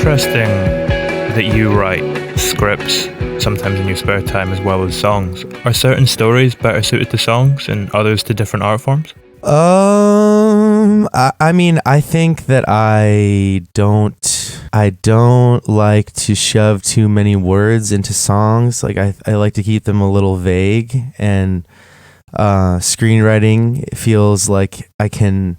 interesting that you write scripts sometimes in your spare time as well as songs. Are certain stories better suited to songs and others to different art forms? I mean, I think that I don't like to shove too many words into songs. Like I like to keep them a little vague, and screenwriting feels like I can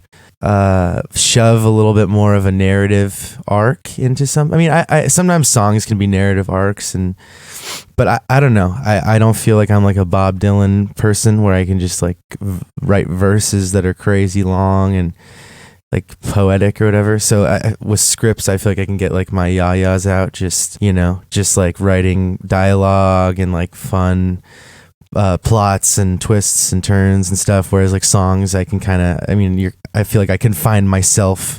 shove a little bit more of a narrative arc into some. I mean, I sometimes songs can be narrative arcs, but I don't know. I don't feel like I'm like a Bob Dylan person where I can just like write verses that are crazy long and like poetic or whatever. So with scripts, I feel like I can get like my yayas out, just like writing dialogue and like fun plots and twists and turns and stuff. Whereas like songs, I can I feel like I can find myself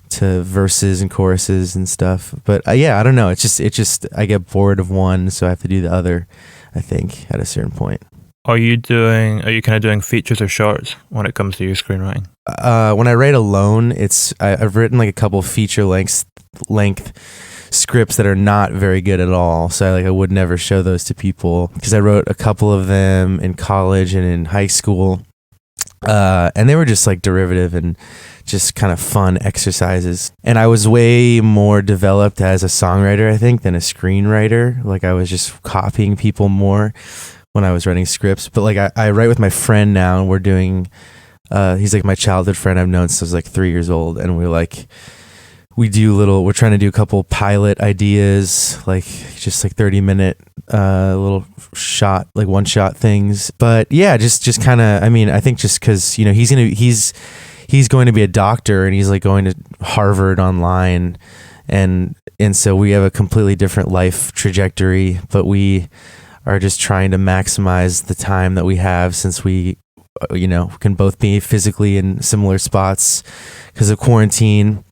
to verses and choruses and stuff. But yeah, I don't know. It's just I get bored of one, so I have to do the other, I think, at a certain point. Are you kind of doing features or shorts when it comes to your screenwriting? When I write alone, I've written like a couple feature length scripts that are not very good at all. So I would never show those to people because I wrote a couple of them in college and in high school. And they were just like derivative and just kind of fun exercises. And I was way more developed as a songwriter, I think, than a screenwriter. Like I was just copying people more when I was writing scripts. But like I write with my friend now, and we're doing, he's like my childhood friend I've known since I was like 3 years old. And we're trying to do a couple pilot ideas, like just like 30-minute little shot, like one shot things. But yeah, just kind of, I mean, I think just because, he's going to be a doctor, and he's like going to Harvard online. And so we have a completely different life trajectory, but we are just trying to maximize the time that we have, since we, can both be physically in similar spots because of quarantine.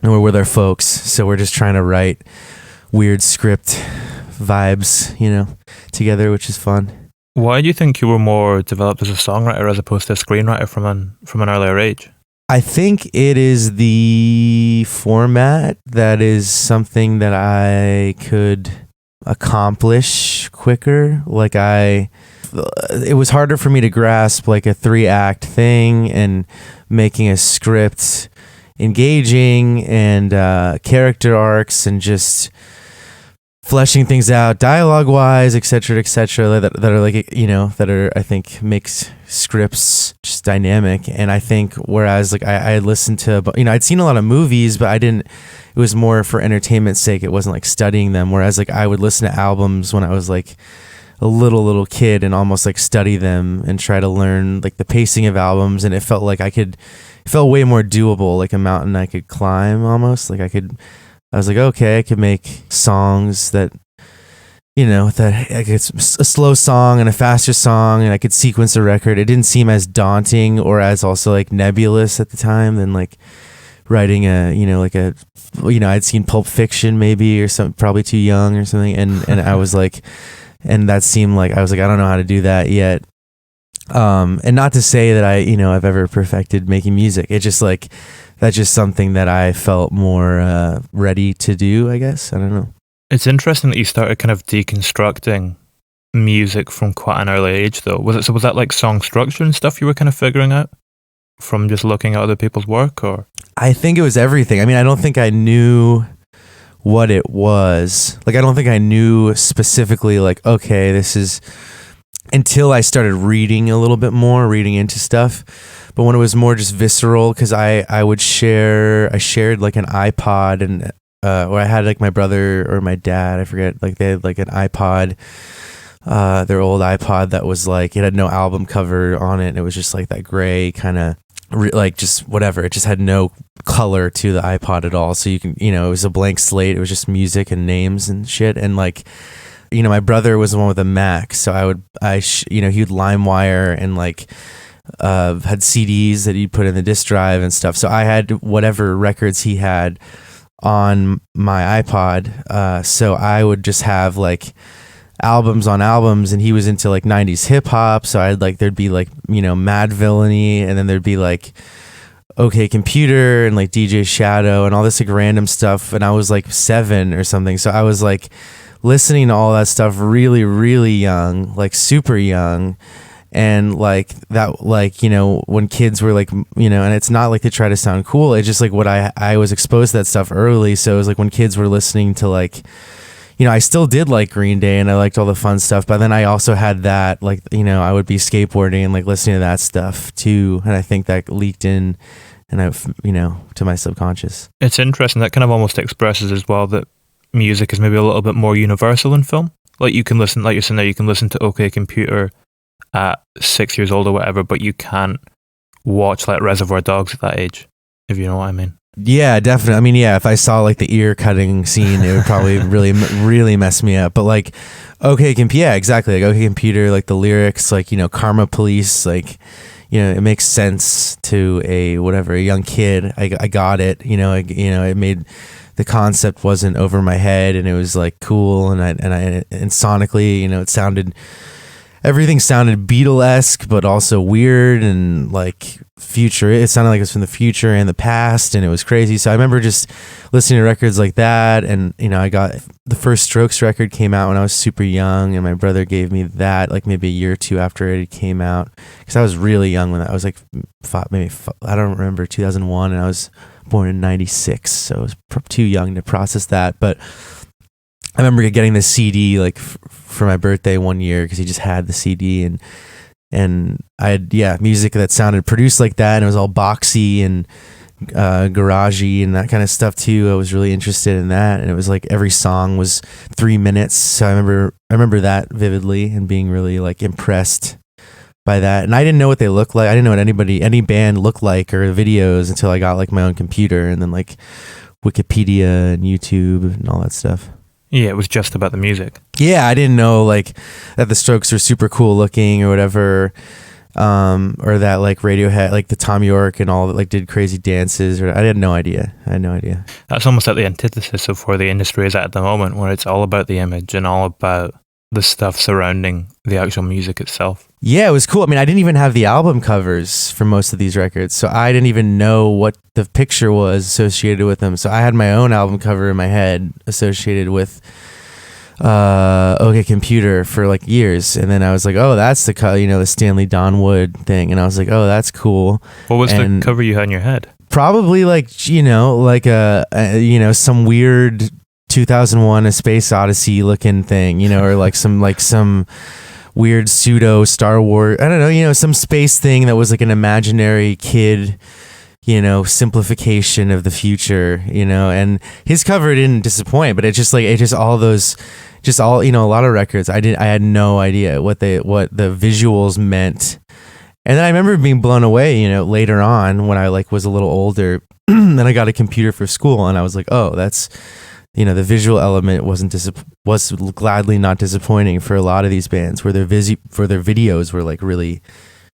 And we're with our folks, so we're just trying to write weird script vibes, together, which is fun. Why do you think you were more developed as a songwriter as opposed to a screenwriter from an earlier age? I think it is the format that is something that I could accomplish quicker. Like it was harder for me to grasp like a 3-act thing and making a script engaging and character arcs and just fleshing things out dialogue wise, etc., that are like, that are, I think, makes scripts just dynamic. And I think whereas like I had listened to, I'd seen a lot of movies, but it was more for entertainment's sake. It wasn't like studying them. Whereas like I would listen to albums when I was like a little kid and almost like study them and try to learn like the pacing of albums. And it felt like it felt way more doable, like a mountain I could climb almost. Like I was like, okay, I could make songs that, that it's a slow song and a faster song, and I could sequence a record. It didn't seem as daunting or as also like nebulous at the time than like writing I'd seen Pulp Fiction maybe, or something, probably too young or something. And I was like, and that seemed like, I was like, I don't know how to do that yet. And not to say that I've ever perfected making music. It's just like, that's just something that I felt more ready to do, I guess. I don't know. It's interesting that you started kind of deconstructing music from quite an early age, though. Was that like song structure and stuff you were kind of figuring out from just looking at other people's work, or? I think it was everything. I mean, I don't think I knew what it was. Like, I don't think I knew specifically, like, okay, this is, until I started reading into stuff. But when it was more just visceral, because I shared like an iPod, and or I had like my brother or my dad, I forget, like they had like an iPod, their old iPod that was like, it had no album cover on it, and it was just like that gray kind of like just whatever. It just had no color to the iPod at all. So you can, it was a blank slate. It was just music and names and shit. And like, my brother was the one with a Mac, so he would LimeWire and like had CDs that he'd put in the disc drive and stuff. So I had whatever records he had on my iPod. So I would just have like albums on albums, and he was into like 90s hip hop. So there'd be like, Mad Villainy, and then there'd be like OK Computer and like DJ Shadow and all this like random stuff, and I was like 7 or something. So I was like listening to all that stuff really, really young, like super young. And like that, like, you know, when kids were like, you know, and it's not like they try to sound cool, it's just like what I was exposed to that stuff early. So it was like when kids were listening to like, you know, I still did like Green Day and I liked all the fun stuff, but then I also had that, like, you know, I would be skateboarding and like listening to that stuff too. And I think that leaked in, and I, you know, to my subconscious. It's interesting. That kind of almost expresses as well that music is maybe a little bit more universal in film. Like you can listen, like you're saying there, you can listen to OK Computer at 6 years old or whatever, but you can't watch like Reservoir Dogs at that age, if you know what I mean. Yeah, definitely. I mean, yeah, if I saw like the ear cutting scene, it would probably really mess me up. But like, yeah, exactly. Like OK Computer, like the lyrics, like, you know, Karma Police, like, you know, it makes sense to a young kid. I got it. You know, it made, the concept wasn't over my head, and it was like cool, and sonically, you know, everything sounded Beatle-esque, but also weird and like future. It sounded like it was from the future and the past, and it was crazy. So I remember just listening to records like that, and you know, I got the first Strokes record came out when I was super young, and my brother gave me that like maybe a year or two after it came out, because I was really young when I was like I don't remember, 2001, and I was born in 96, so I was too young to process that. But I remember getting the CD like for my birthday one year, because he just had the CD, and I had music that sounded produced like that, and it was all boxy and garagey and that kind of stuff too. I was really interested in that, and it was like every song was 3 minutes. So I remember that vividly and being really like impressed by that. And I didn't know what they looked like. I didn't know what any band looked like or videos until I got like my own computer, and then like Wikipedia and YouTube and all that stuff. Yeah, it was just about the music. Yeah, I didn't know like that the Strokes were super cool looking or whatever, or that like Radiohead, like the Tom York and all that, like did crazy dances. Or I had no idea. That's almost like the antithesis of where the industry is at the moment, where it's all about the image and all about the stuff surrounding the actual music itself. Yeah, it was cool. I mean, I didn't even have the album covers for most of these records, so I didn't even know what the picture was associated with them. So I had my own album cover in my head associated with OK Computer for like years, and then I was like, oh, that's the the Stanley Donwood thing, and I was like, oh, that's cool. What was the cover you had in your head? Probably like like some weird 2001: A Space Odyssey looking thing, or like some weird pseudo Star Wars, I don't know, some space thing that was like an imaginary kid, simplification of the future, and his cover didn't disappoint, but a lot of records I had no idea what the visuals meant. And then I remember being blown away, later on when I was a little older, then I got a computer for school, and I was like, oh, that's, the visual element was gladly not disappointing for a lot of these bands, where their videos were like really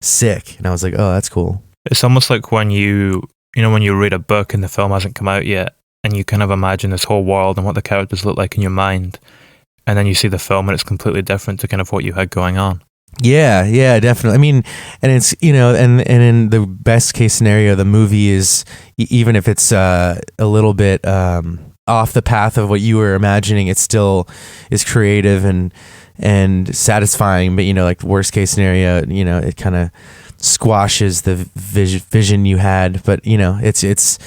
sick, and I was like, oh, that's cool. It's almost like when you read a book and the film hasn't come out yet, and you kind of imagine this whole world and what the characters look like in your mind, and then you see the film and it's completely different to kind of what you had going on. Yeah, definitely. I mean, and it's, and in the best case scenario, the movie is, even if it's a little bit off the path of what you were imagining, it still is creative and satisfying. But like worst case scenario, it kind of squashes the vision you had. But it's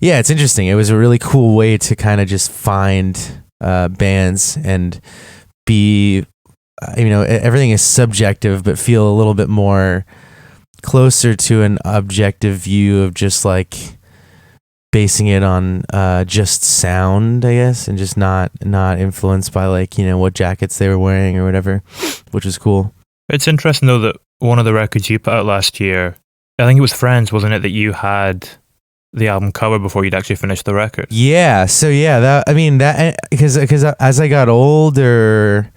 interesting. It was a really cool way to kind of just find bands and be, everything is subjective, but feel a little bit more closer to an objective view of just like basing it on just sound, I guess, and just not influenced by what jackets they were wearing or whatever, which was cool. It's interesting though that one of the records you put out last year, I think it was Friends, wasn't it, that you had the album cover before you'd actually finished the record? Yeah. So yeah, because as I got older,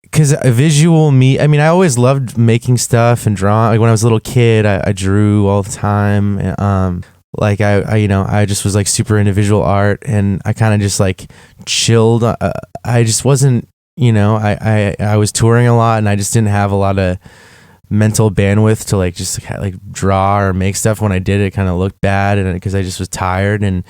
because I always loved making stuff and drawing. Like when I was a little kid, I drew all the time. I just was like super into visual art, and I kind of just like chilled. I just wasn't, I was touring a lot, and I just didn't have a lot of mental bandwidth to like just like draw or make stuff. When I did, it kind of looked bad, and because I just was tired. And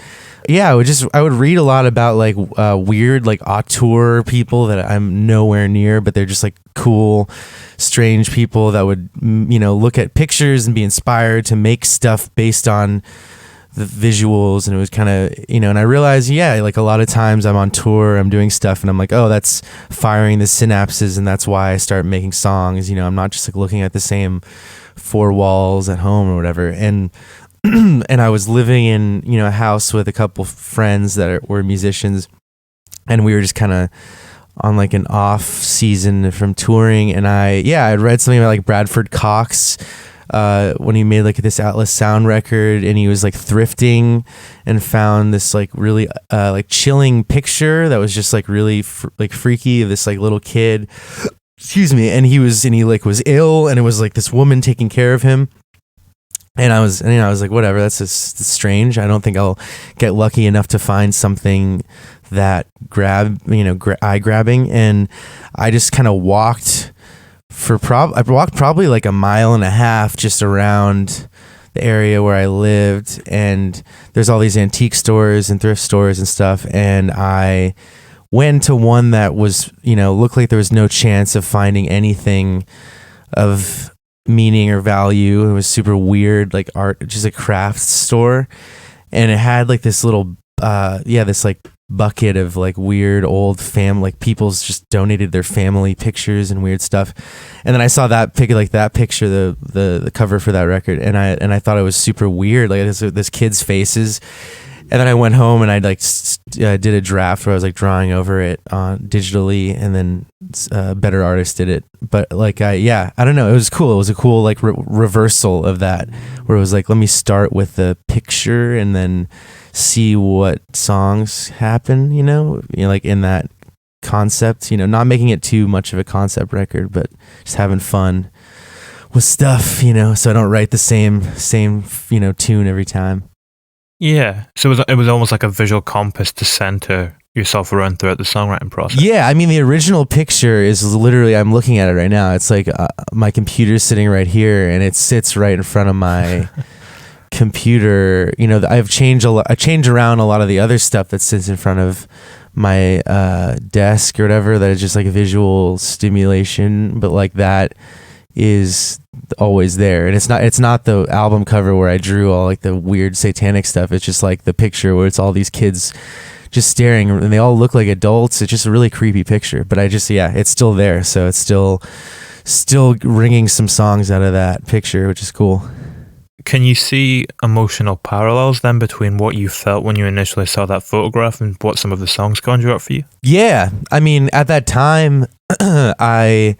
yeah, I would read a lot about like weird like auteur people that I'm nowhere near, but they're just like cool, strange people that would look at pictures and be inspired to make stuff based on the visuals. And it was kind of and I realized like a lot of times I'm on tour, I'm doing stuff, and I'm like, oh, that's firing the synapses, and that's why I start making songs. I'm not just like looking at the same four walls at home or whatever. And and I was living in a house with a couple friends that were musicians, and we were just kind of on like an off season from touring. And I'd read something about like Bradford Cox when he made like this Atlas Sound record, and he was like thrifting and found this like really like chilling picture that was just like really like freaky of this like little kid, excuse me, and he was ill, and it was like this woman taking care of him. And I was like, whatever, that's just strange. I don't think I'll get lucky enough to find something that eye grabbing. And I just kind of walked probably like a mile and a half just around the area where I lived. And there's all these antique stores and thrift stores and stuff. And I went to one that was, looked like there was no chance of finding anything of meaning or value. It was super weird, like art, just a craft store, and it had like this little this like bucket of like weird old like people's just donated their family pictures and weird stuff. And then I saw that picture, the cover for that record, and I thought it was super weird, like this kid's faces. And then I went home and I like did a draft where I was like drawing over it digitally, and then a better artist did it. But like I don't know, it was cool. It was a cool like reversal of that, where it was like, let me start with the picture and then see what songs happen. Like in that concept. Not making it too much of a concept record, but just having fun with stuff. So I don't write the same tune every time. Yeah, so it was almost like a visual compass to center yourself around throughout the songwriting process. Yeah, I mean, the original picture is literally, I'm looking at it right now. It's like my computer's sitting right here, and it sits right in front of my computer. I've changed I change around a lot of the other stuff that sits in front of my desk or whatever, that is just like a visual stimulation, but like that is always there. And it's not the album cover where I drew all like the weird satanic stuff. It's just like the picture where it's all these kids just staring, and they all look like adults. It's just a really creepy picture, but it's still there. So it's still ringing some songs out of that picture, which is cool. Can you see emotional parallels then between what you felt when you initially saw that photograph and what some of the songs conjure up for you? Yeah, I mean, at that time I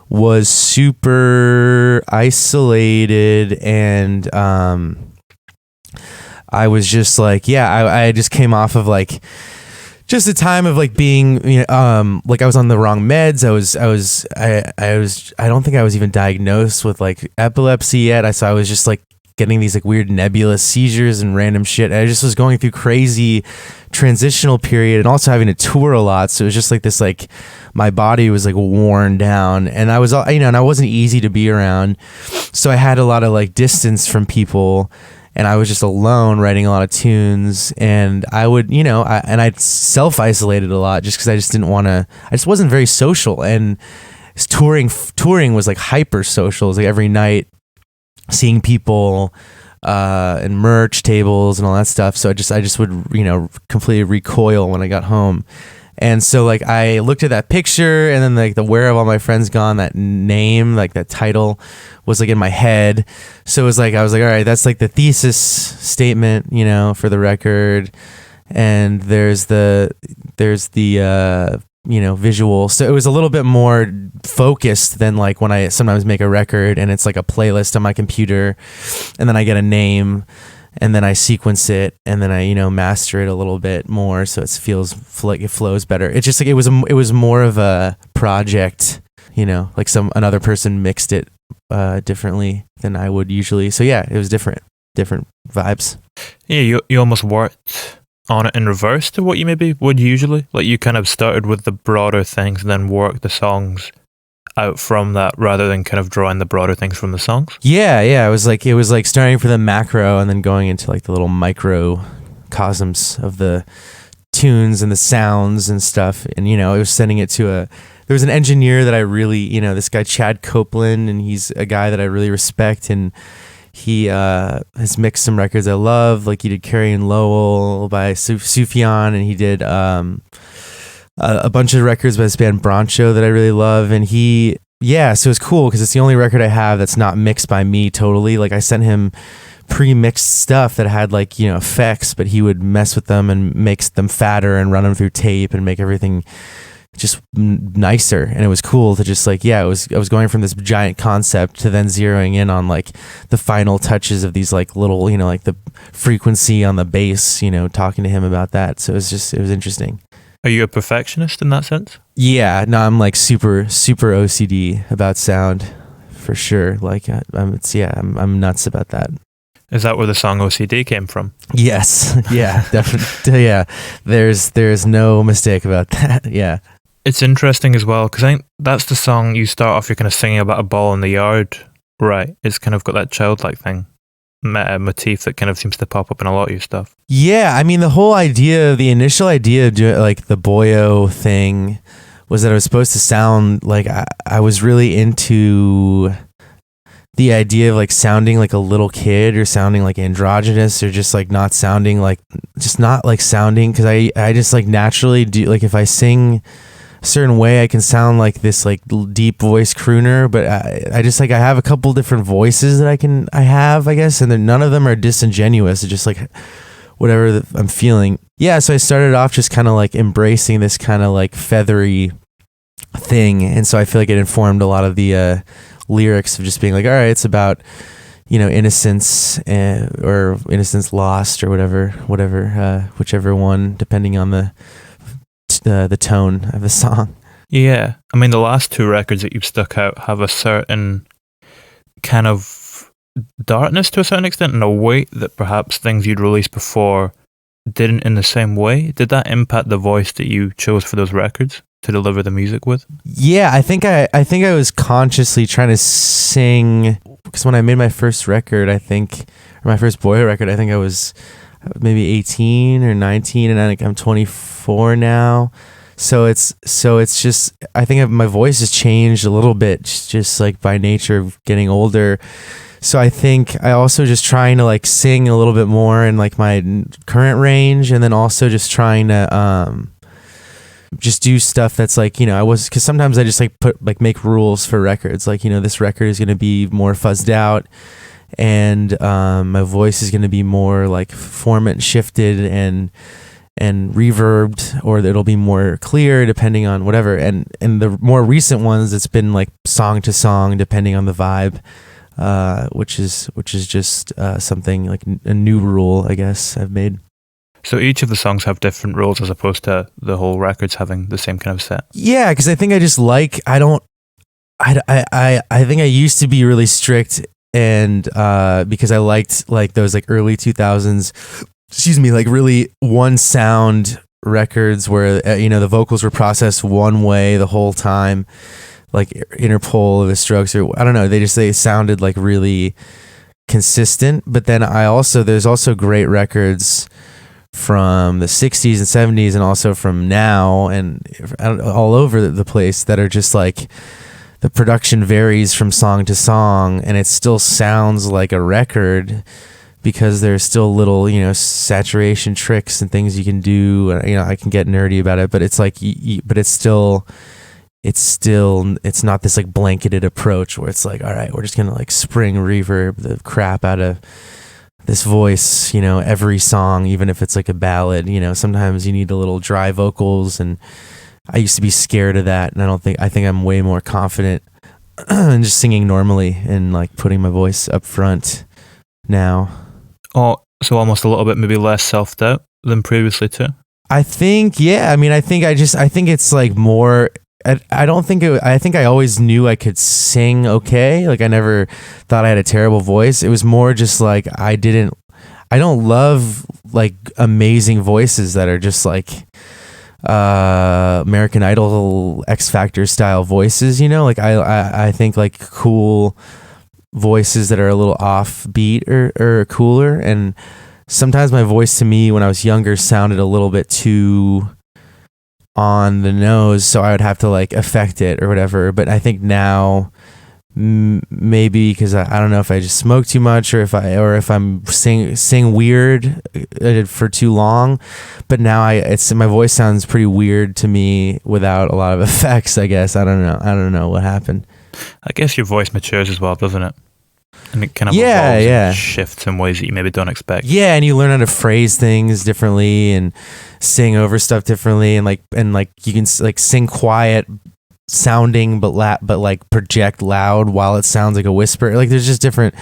was super isolated, and I was just like, I just came off of like just a time of like being, like I was on the wrong meds. I don't think I was even diagnosed with like epilepsy yet. So I was just like getting these like weird nebulous seizures and random shit. I just was going through crazy transitional period, and also having to tour a lot. So it was just like this, like my body was like worn down, and I was, and I wasn't easy to be around. So I had a lot of like distance from people, and I was just alone writing a lot of tunes. And I would, I self-isolated a lot just because I just wasn't very social. And touring was like hyper social. It was like every night seeing people and merch tables and all that stuff. So I just would, completely recoil when I got home. And so like I looked at that picture, and then like the Where Have All My Friends Gone, that name, like that title was like in my head. So it was like, I was like, all right, that's like the thesis statement, for the record. And there's the visual. So it was a little bit more focused than like when I sometimes make a record and it's like a playlist on my computer, and then I get a name, and then I sequence it, and then I master it a little bit more, so it feels like it flows better. It's just like it was more of a project, like another person mixed it differently than I would usually. So yeah, it was different vibes. Yeah, you almost worked on it in reverse to what you maybe would usually. Like you kind of started with the broader things and then worked the songs out from that rather than kind of drawing the broader things from the songs? Yeah, it was like starting for the macro and then going into like the little microcosms of the tunes and the sounds and stuff. And it was sending it to there was an engineer that I really, this guy Chad Copeland, and he's a guy that I really respect, and he has mixed some records I love, like he did Carrie and Lowell by Sufjan, and he did a bunch of records by this band Broncho that I really love. And so it's cool because it's the only record I have that's not mixed by me totally. Like I sent him pre-mixed stuff that had like, effects, but he would mess with them and make them fatter and run them through tape and make everything just nicer. And it was cool to just like, I was going from this giant concept to then zeroing in on like the final touches of these like little, like the frequency on the bass, talking to him about that. So it was interesting. Are you a perfectionist in that sense? Yeah, no, I'm like super OCD about sound for sure. Like I'm nuts about that. Is that where the song OCD came from? Yes. Yeah, definitely. Yeah. There's no mistake about that. Yeah. It's interesting as well because I think that's the song you start off, you're kind of singing about a ball in the yard, right? It's kind of got that childlike thing, motif that kind of seems to pop up in a lot of your stuff. Yeah, I mean the initial idea of doing like the Boyo thing was that it was supposed to sound like I was really into the idea of like sounding like a little kid or sounding like androgynous or just like not sounding because I just like naturally do, like if I sing a certain way I can sound like this like deep voice crooner, but I just like I have a couple different voices that I have I guess, and none of them are disingenuous. It's just like whatever I'm feeling. Yeah, so I started off just kind of like embracing this kind of like feathery thing, and so I feel like it informed a lot of the lyrics of just being like, all right, it's about innocence or innocence lost or whichever one, depending on the tone of the song. Yeah, I mean the last two records that you've stuck out have a certain kind of darkness to a certain extent and a weight that perhaps things you'd released before didn't in the same way. Did that impact the voice that you chose for those records to deliver the music with? Yeah, I think I was consciously trying to sing, because when I made my first record, or my first Boyo record, I think I was maybe 18 or 19, and I'm 24 now. So it's just, I think my voice has changed a little bit, just like by nature of getting older. So I think I also just trying to like sing a little bit more in like my current range, and then also just trying to just do stuff that's like, because sometimes I just like make rules for records, like, this record is going to be more fuzzed out, and my voice is going to be more like format shifted and reverbed, or it'll be more clear depending on whatever. And the more recent ones, it's been like song to song depending on the vibe, which is just something like a new rule, I guess, I've made. So each of the songs have different rules as opposed to the whole records having the same kind of set. Yeah, because I think I just like, I think I used to be really strict, and because I liked like those like early 2000s, like really one sound records where the vocals were processed one way the whole time, like Interpol or the Strokes, or I don't know, they sounded like really consistent. But then there's also great records from the 60s and 70s and also from now and all over the place that are just like the production varies from song to song and it still sounds like a record because there's still little saturation tricks and things you can do. I can get nerdy about it, but it's like but it's not this like blanketed approach where it's like, all right, we're just gonna like spring reverb the crap out of this voice, every song, even if it's like a ballad. Sometimes you need a little dry vocals, and I used to be scared of that, and I think I'm way more confident in just singing normally and like putting my voice up front now. Oh, so almost a little bit maybe less self-doubt than previously too? I think, yeah. I mean, I think it's like more, I think I always knew I could sing okay. Like I never thought I had a terrible voice. It was more just like I don't love like amazing voices that are just like American Idol, X Factor style voices, you know, like I think like cool voices that are a little offbeat or cooler. And sometimes my voice to me when I was younger sounded a little bit too on the nose, so I would have to like affect it or whatever. But I think now maybe because I don't know if I just smoke too much or if I'm sing weird for too long, but now my voice sounds pretty weird to me without a lot of effects, I guess. I don't know what happened. I guess your voice matures as well, doesn't it? And it kind of evolves and shifts in ways that you maybe don't expect. Yeah, and you learn how to phrase things differently and sing over stuff differently, and like you can like sing quiet sounding but like project loud while it sounds like a whisper. Like there's just different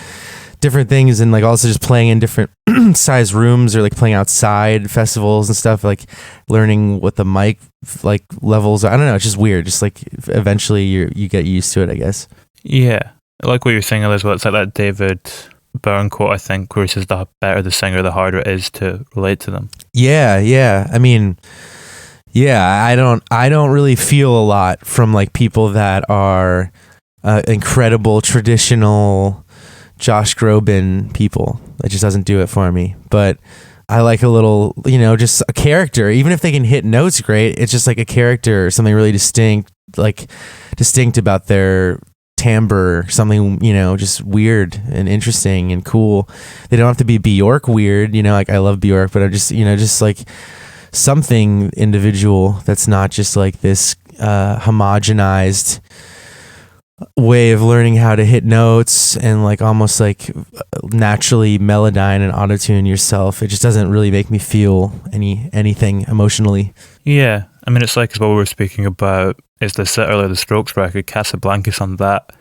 things, and like also just playing in different size rooms or like playing outside festivals and stuff, like learning what the mic like levels are. I don't know, it's just weird. Just like eventually you get used to it, I guess. Yeah. I like what you're saying as well. It's like that David Byrne quote, I think, where he says the better the singer, the harder it is to relate to them. Yeah. I mean, yeah, I don't really feel a lot from like people that are incredible traditional Josh Groban people. It just doesn't do it for me. But I like a little, you know, just a character. Even if they can hit notes great, it's just like a character or something really distinct about their timbre, something, you know, just weird and interesting and cool. They don't have to be Bjork weird, you know, like I love Bjork, but I'm just, you know, just like something individual that's not just like this homogenized way of learning how to hit notes and like almost like naturally melodyne and autotune yourself. It just doesn't really make me feel anything emotionally. Yeah, I mean, it's like as what we were speaking about is the set earlier, the Strokes record, Casablancas on that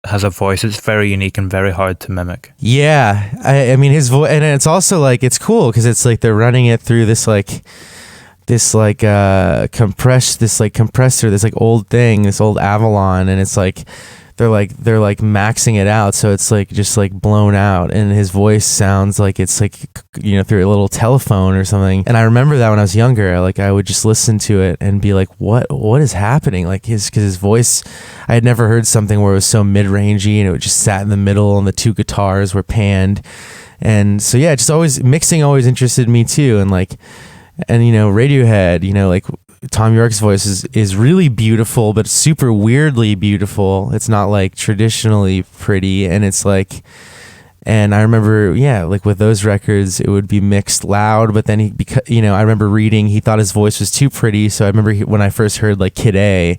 has a voice. It's very unique and very hard to mimic. Yeah, I mean his voice, and it's also like it's cool because it's like they're running it through this compressor, this like old thing, this old Avalon, and it's like they're maxing it out, so it's like just like blown out, and his voice sounds like it's like, you know, through a little telephone or something. And I remember that when I was younger, like I would just listen to it and be like, what is happening? Like because his voice, I had never heard something where it was so mid-rangey and it just sat in the middle and the two guitars were panned. And so yeah, just always mixing always interested me too. And you know, Radiohead, you know, like Tom York's voice is really beautiful, but super weirdly beautiful. It's not like traditionally pretty, and it's like, and I remember, yeah, like with those records, it would be mixed loud, but then I remember reading, he thought his voice was too pretty. So I remember when I first heard like Kid A,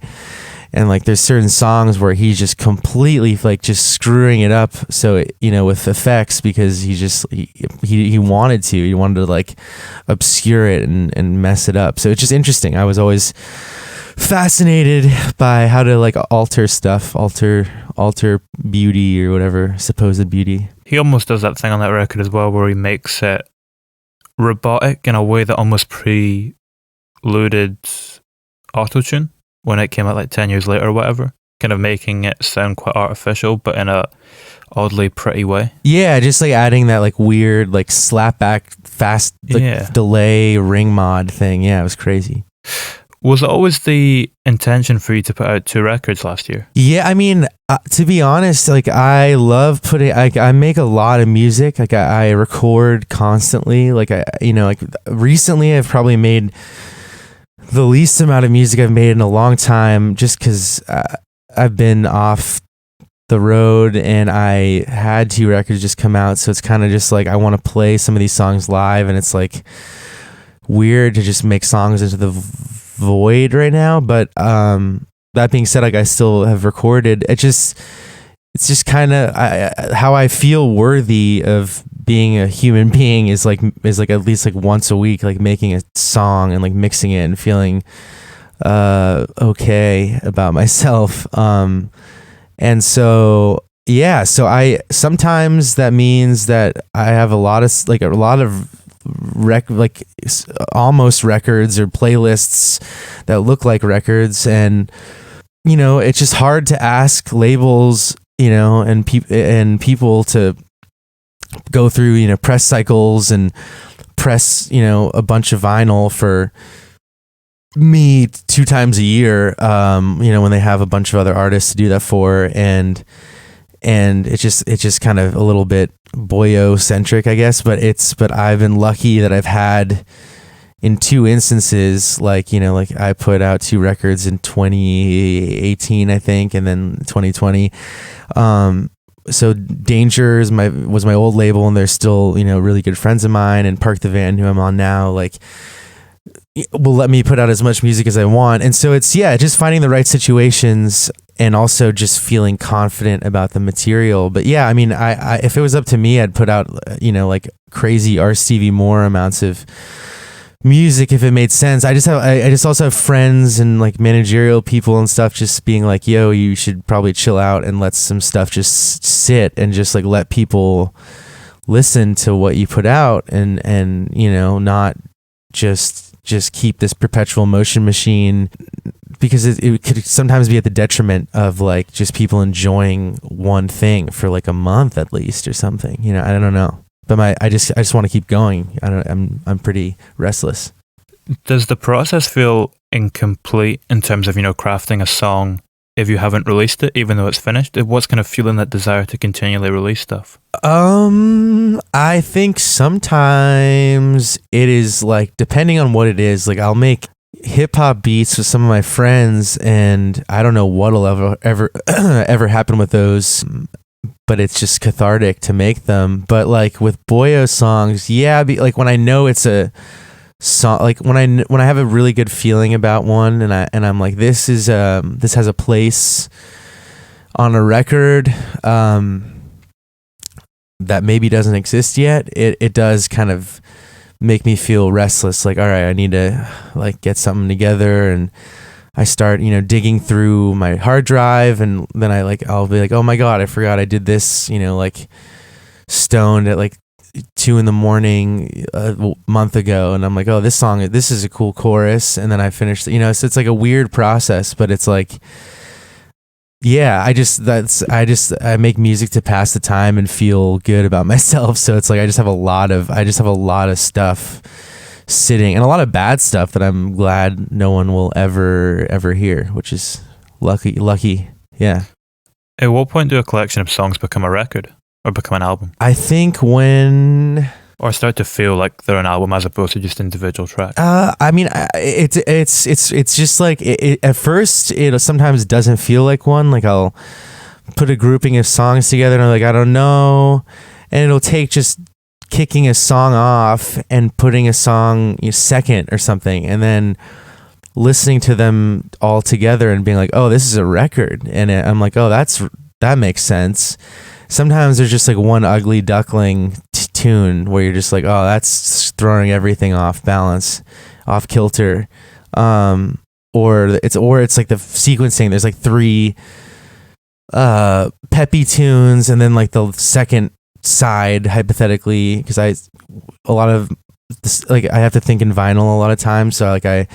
and like there's certain songs where he's just completely like just screwing it up, so you know, with effects, because he wanted to like obscure it and mess it up. So it's just interesting. I was always fascinated by how to like alter stuff, alter beauty or whatever, supposed beauty. He almost does that thing on that record as well, where he makes it robotic in a way that almost preluded autotune when it came out like 10 years later or whatever, kind of making it sound quite artificial, but in a oddly pretty way. Yeah, just like adding that like weird like slapback fast delay ring mod thing. Yeah, it was crazy. Was it always the intention for you to put out 2 records last year? Yeah, I mean, to be honest, like I love I make a lot of music. Like I record constantly. Like recently I've probably made the least amount of music I've made in a long time, just because I've been off the road and I had 2 records just come out. So it's kind of just like I want to play some of these songs live, and it's like weird to just make songs into the void right now. But that being said, like I still have recorded. It's just kind of how I feel worthy of being a human being is like at least like once a week, like making a song and like mixing it and feeling okay about myself. And so yeah, so I sometimes that means that I have a lot of almost records or playlists that look like records, and you know, it's just hard to ask labels, you know, and people to go through, you know, press cycles and press, you know, a bunch of vinyl for me 2 times a year, when they have a bunch of other artists to do that for, and it's just kind of a little bit Boyo centric, I guess, but I've been lucky that I've had in 2 instances, like I put out 2 records in 2018, I think, and then 2020. So Danger was my old label, and they're still, really good friends of mine, and Park the Van, who I'm on now, like, will let me put out as much music as I want. And so it's, just finding the right situations and also just feeling confident about the material. But yeah, I mean, I if it was up to me, I'd put out, like crazy R. Stevie Moore amounts of music if it made sense. I just also have friends and like managerial people and stuff just being like, yo, you should probably chill out and let some stuff just sit and just like let people listen to what you put out, and not just keep this perpetual motion machine, because it could sometimes be at the detriment of like just people enjoying one thing for like a month at least or something. I don't know. But I just want to keep going. I'm pretty restless. Does the process feel incomplete in terms of, crafting a song if you haven't released it, even though it's finished? What's kind of fueling that desire to continually release stuff? I think sometimes it is like, depending on what it is, like I'll make hip hop beats with some of my friends, and I don't know what'll ever happen with those, but it's just cathartic to make them. But like with Boyo songs, like when I know it's a song, like when I have a really good feeling about one, and I'm like, this has a place on a record that maybe doesn't exist yet, it does kind of make me feel restless. Like, all right, I need to like get something together, and I start, digging through my hard drive, and then I'll be like, oh my God, I forgot I did this, like stoned at like 2 a.m. a month ago. And I'm like, oh, this is a cool chorus. And then I finished, so it's like a weird process, but it's like, I make music to pass the time and feel good about myself. So it's like, I just have a lot of stuff sitting, and a lot of bad stuff that I'm glad no one will ever hear, which is lucky. Yeah. At what point do a collection of songs become a record or become an album? I think when, or start to feel like they're an album as opposed to just individual tracks. I mean, it's just like at first it sometimes doesn't feel like one. Like I'll put a grouping of songs together, and I'm like, I don't know, and it'll take just kicking a song off and putting a song second or something, and then listening to them all together and being like, oh, this is a record. And I'm like, oh, that makes sense. Sometimes there's just like one ugly duckling tune where you're just like, oh, that's throwing everything off balance, off kilter. Or it's like the sequencing. There's like 3 peppy tunes, and then like the second side, hypothetically, because I have to think in vinyl a lot of times, so like I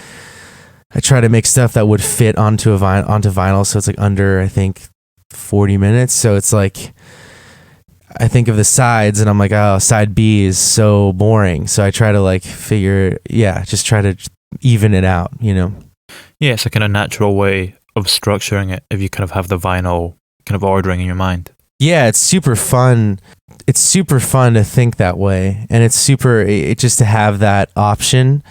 try to make stuff that would fit onto vinyl, so it's like under, I think, 40 minutes. So it's like I think of the sides, and I'm like, oh, side B is so boring, so I try to like just try to even it out. Yeah, it's a kind of natural way of structuring it if you kind of have the vinyl kind of ordering in your mind. Yeah, it's super fun. It's super fun to think that way, and it's just to have that option.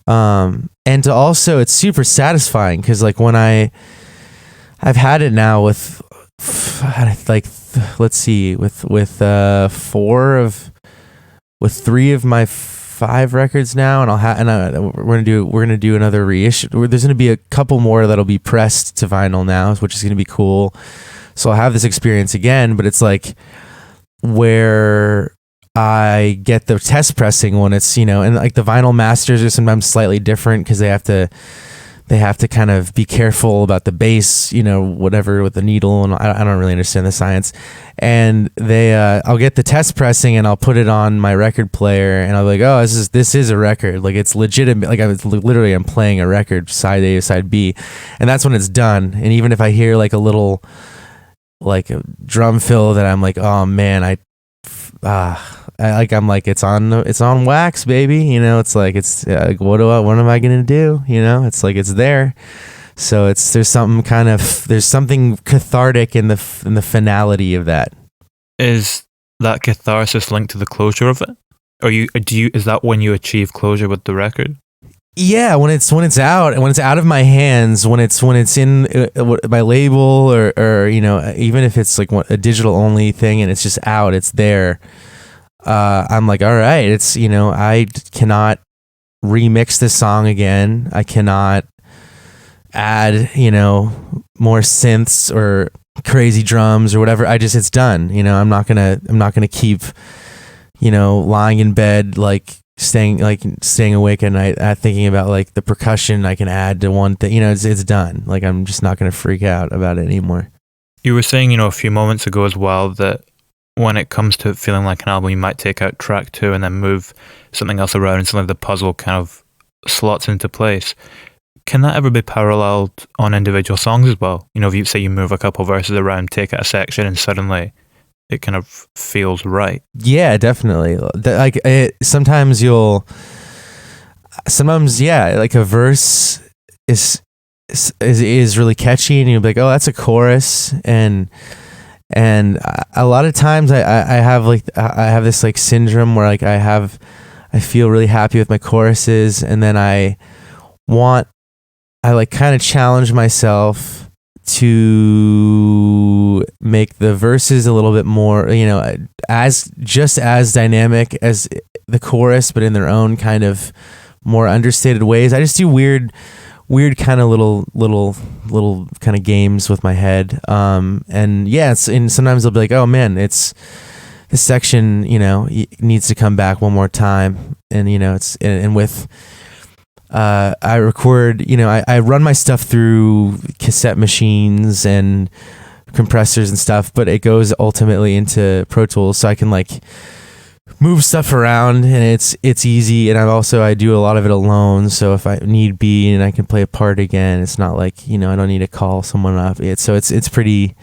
And to also, it's super satisfying, because like when I've had it now with like, let's see, with 3 of my 5 records now, and we're gonna do another reissue. There's gonna be a couple more that'll be pressed to vinyl now, which is gonna be cool. So I'll have this experience again, but it's like where I get the test pressing when it's, and like the vinyl masters are sometimes slightly different, because they have to kind of be careful about the bass, whatever, with the needle, and I don't really understand the science. And I'll get the test pressing, and I'll put it on my record player, and I'll be like, oh, this is a record. Like, it's legitimate. Like, I'm playing a record, side A, side B, and that's when it's done. And even if I hear like a little, like a drum fill that I'm like, oh man, I'm like, it's on wax, baby. You know, it's like, it's like, what am I gonna do? You know, it's like, it's there. So there's something cathartic in the finality of that. Is that catharsis linked to the closure of it? Or is that when you achieve closure with the record? Yeah, when it's out of my hands, when it's in my label or you know, even if it's like a digital only thing and it's just out, it's there. I'm like, all right, it's, you know, I cannot remix this song again. I cannot add, you know, more synths or crazy drums or whatever. It's done. You know, I'm not gonna keep, you know, lying in bed staying awake at night thinking about like the percussion I can add to one thing. You know, it's done. Like, I'm just not gonna freak out about it anymore. You were saying, you know, a few moments ago as well, that when it comes to feeling like an album, you might take out track 2 and then move something else around and suddenly the puzzle kind of slots into place. Can that ever be paralleled on individual songs as well? You know, if you say you move a couple verses around, take out a section, and suddenly it kind of feels right. Yeah, definitely. Like, sometimes, like a verse is really catchy, and you'll be like, oh, that's a chorus, and a lot of times I have this like syndrome where like I feel really happy with my choruses, and then I like kind of challenge myself to make the verses a little bit more, you know, as dynamic as the chorus, but in their own kind of more understated ways. I just do weird kind of little kind of games with my head. And yeah, and sometimes I'll be like, oh man, this section, you know, needs to come back one more time. And, you know, I record, you know, I run my stuff through cassette machines and compressors and stuff, but it goes ultimately into Pro Tools, so I can like move stuff around, and it's easy. And I do a lot of it alone, so if I need be and I can play a part again, it's not like, you know, I don't need to call someone up. It's pretty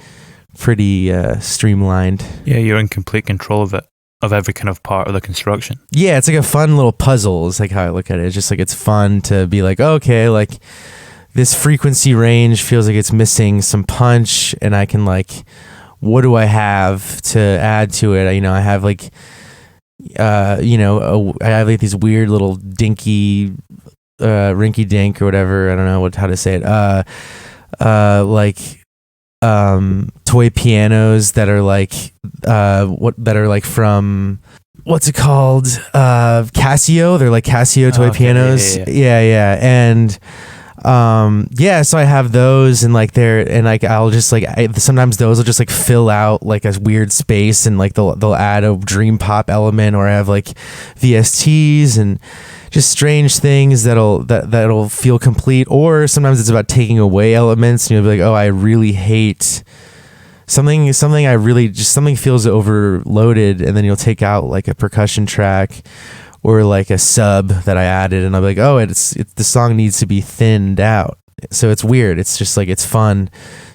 streamlined. Yeah, you're in complete control of it. Of every kind of part of the construction. Yeah, it's like a fun little puzzle. It's like how I look at it. It's just like, it's fun to be like, oh, okay, like this frequency range feels like it's missing some punch, and I can like, what do I have to add to it? You know, I have like, you know, I have like these weird little dinky, rinky dink or whatever. I don't know how to say it. Like toy pianos that are like from, what's it called, Casio. They're like Casio toy pianos. Yeah. And so I have those, and like I'll just like, sometimes those will just like fill out like a weird space, and like they'll add a dream pop element, or I have like VSTs and just strange things that'll feel complete. Or sometimes it's about taking away elements, and you'll be like, oh, I really hate something feels overloaded, and then you'll take out like a percussion track or like a sub that I added, and I'll be like, oh, the song needs to be thinned out. So it's weird. It's just like, it's fun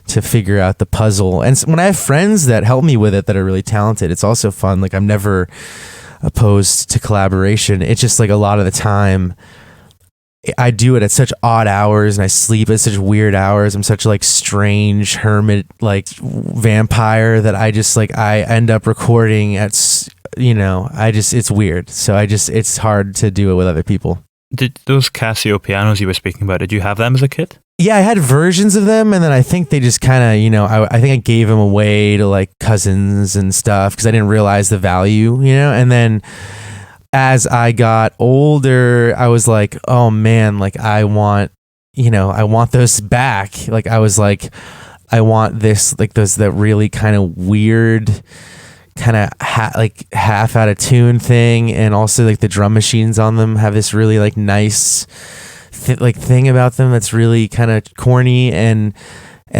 to figure out the puzzle. And when I have friends that help me with it that are really talented, it's also fun. Like, I'm never opposed to collaboration. It's just like, a lot of the time I do it at such odd hours, and I sleep at such weird hours. I'm such like strange hermit, like vampire, that I just like, I end up recording at, you know, it's weird. So it's hard to do it with other people. Did those Casio pianos you were speaking about, did you have them as a kid? Yeah, I had versions of them, and then I think they just kind of, you know, I think I gave them away to like cousins and stuff, because I didn't realize the value, you know. And then as I got older, I was like, oh man, like I want those back. Like, I was like, I want this, like that really kind of weird, kind of like half out of tune thing, and also like the drum machines on them have this really like nice thing about them that's really kind of corny, and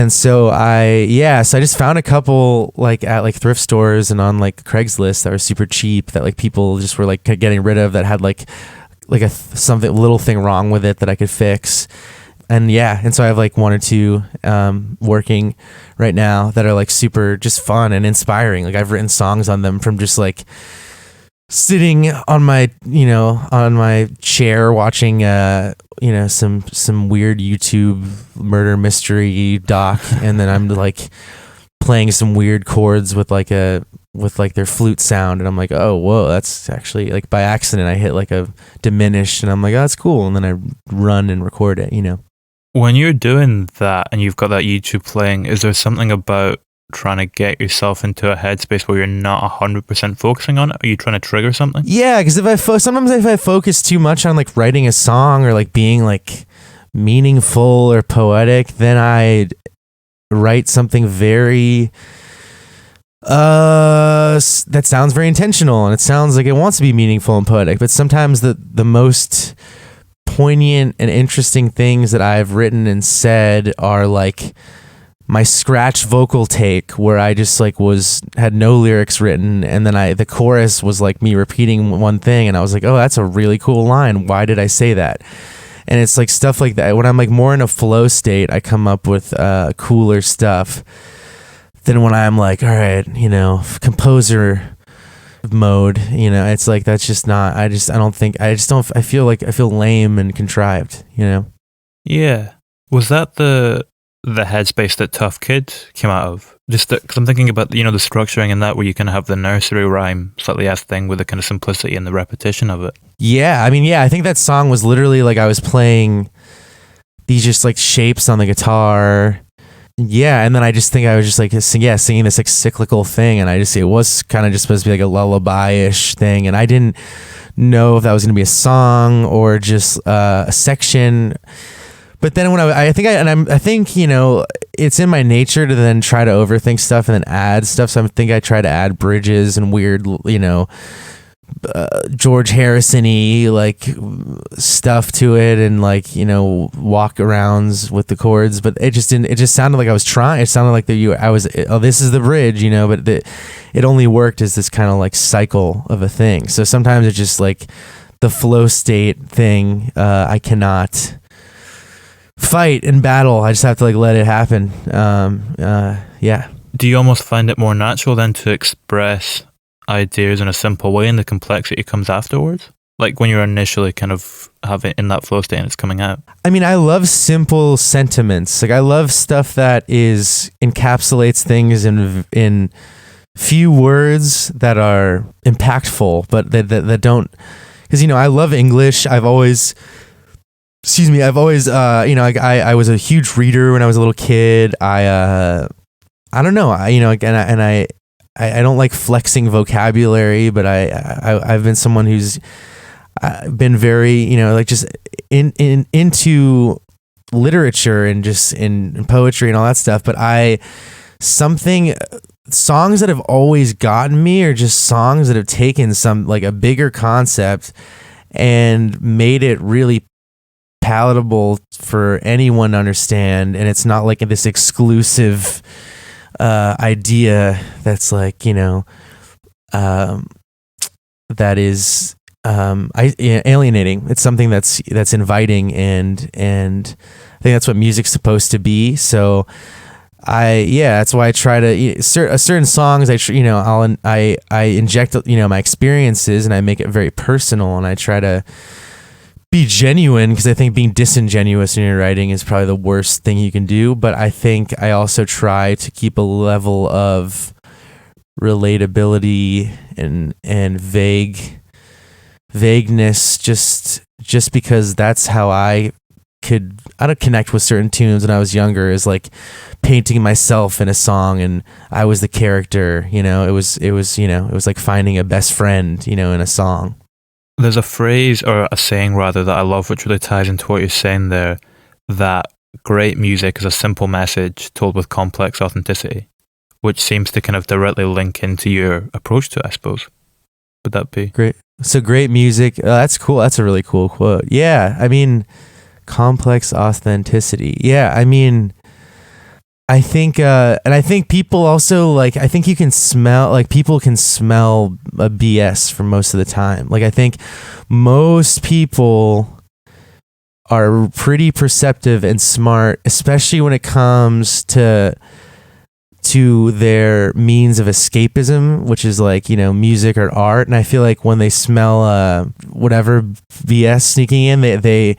so I just found a couple like at like thrift stores and on like Craigslist that were super cheap, that like people just were like getting rid of, that had like something little thing wrong with it that I could fix. And so I have like one or two working right now that are like super just fun and inspiring. Like, I've written songs on them from just like sitting on my chair watching some weird YouTube murder mystery doc, and then I'm like playing some weird chords with their flute sound, and I'm like, oh whoa, that's actually, like, by accident I hit like a diminish, and I'm like, oh, that's cool, and then I run and record it. When you're doing that and you've got that YouTube playing, is there something about trying to get yourself into a headspace where you're not 100% focusing on it? Are you trying to trigger something? Yeah, because sometimes if I focus too much on like writing a song or like being like meaningful or poetic, then I write something very that sounds very intentional, and it sounds like it wants to be meaningful and poetic. But sometimes the most poignant and interesting things that I've written and said are like my scratch vocal take, where I just like had no lyrics written, and then the chorus was like me repeating one thing, and I was like, oh, that's a really cool line. Why did I say that? And it's like stuff like that. When I'm like more in a flow state, I come up with cooler stuff than when I'm like, all right, composer mode. It's like, that's just not. I feel lame and contrived. Yeah. Was that the headspace that Tough Kid came out of? Just because I'm thinking about the structuring and that, where you kind of have the nursery rhyme slightly as thing with the kind of simplicity and the repetition of it. Yeah, I think that song was literally like I was playing these just like shapes on the guitar. Yeah, and then I just think I was just like singing this like cyclical thing, and it was kind of just supposed to be like a lullaby-ish thing, and I didn't know if that was going to be a song or just a section. But then when I think it's in my nature to then try to overthink stuff and then add stuff. So I think I try to add bridges and weird, George Harrison-y like stuff to it, and like walk arounds with the chords. But it just sounded like I was trying. It sounded like this is the bridge, but it only worked as this kind of like cycle of a thing. So sometimes it's just like the flow state thing. I cannot fight and battle. I just have to like let it happen. Yeah. Do you almost find it more natural then to express ideas in a simple way and the complexity comes afterwards? Like when you're initially kind of having in that flow state and it's coming out? I love simple sentiments. Like I love stuff that encapsulates things in few words that are impactful, but that don't, because I love English. I was a huge reader when I was a little kid. I don't know. I don't like flexing vocabulary, but I've been someone who's been very, like just into literature and just in poetry and all that stuff. But songs that have always gotten me are just songs that have taken some like a bigger concept and made it really palatable for anyone to understand, and it's not like this exclusive idea that's like that is alienating. It's something that's inviting, and I think that's what music's supposed to be. So that's why I try to certain songs. I inject my experiences, and I make it very personal, and I try to be genuine, because I think being disingenuous in your writing is probably the worst thing you can do. But I think I also try to keep a level of relatability and vagueness, just because that's how I don't connect with certain tunes when I was younger, is like painting myself in a song and I was the character. It was like finding a best friend in a song. There's a phrase, or a saying rather, that I love, which really ties into what you're saying there, that great music is a simple message told with complex authenticity, which seems to kind of directly link into your approach to it, I suppose. Would that be? Great. So great music. That's cool. That's a really cool quote. Yeah. Complex authenticity. Yeah. I think, and I think people also like, I think you can smell, like people can smell a BS for most of the time. Like I think most people are pretty perceptive and smart, especially when it comes to to their means of escapism, which is like, music or art. And I feel like when they smell whatever BS sneaking in, they